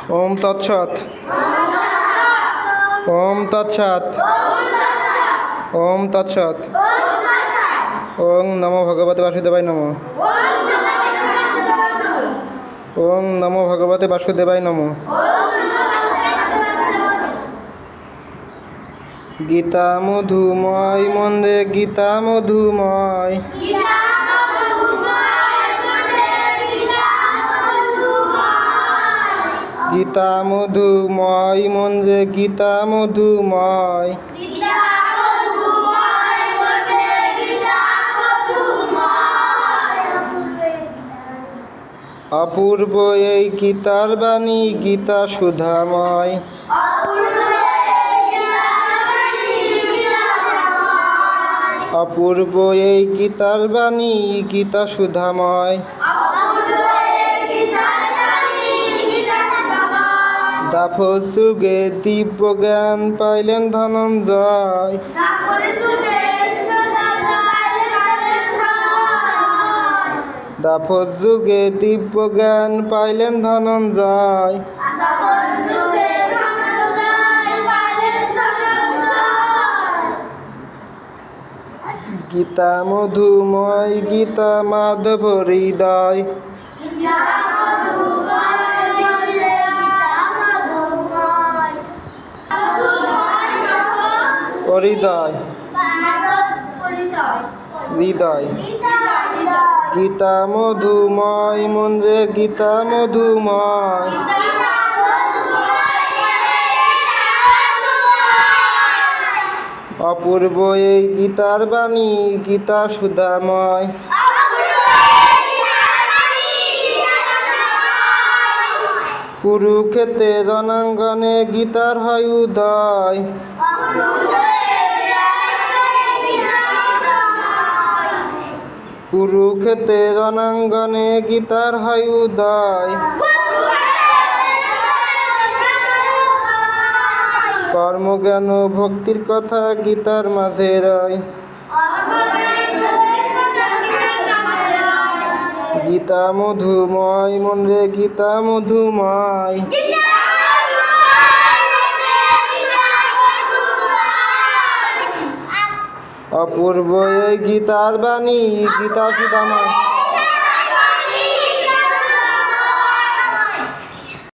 ওম তৎসৎ। ওম তৎসৎ। ওম তৎসৎ। ওং নমো ভগবতে বাসুদেবায় নমঃ। ওং নমো ভগবতে বাসুদেবায় নমঃ। গীতা মধুময় মন্দে গীতা মধুময়। গীতা মধুময় মন্দে গীতা মধুময়। অপূর্ব এই গীতার বাণী গীতা সুধাময়। অপূর্ব এই গীতার বাণী গীতা সুধাময়। দাপর যুগে দিব্য জ্ঞান পাইলেন ধনঞ্জয়। দাপর যুগে দিব্য জ্ঞান পাইলেন ধনঞ্জয়। গীতা মধুময় গীতা মাধব হৃদয়। হৃদয় হৃদয়। গীতা মধুময় মন্দ্রে গীতা মধুময়। অপূর্ব এই গীতার বাণী গীতা সুধাময়। কুরুক্ষেত্রে রণাঙ্গনে গীতার হয় উদয়। কুরুক্ষেত্রে রণাঙ্গনে গীতার হয় উদয়। কর্মজ্ঞান ও ভক্তির কথা গীতার মাঝে রয়। গীতা মধুময় মন্দ্রে গীতা মধুময়। অপূর্ব এই গীতার বাণী গীতা সুধাময়।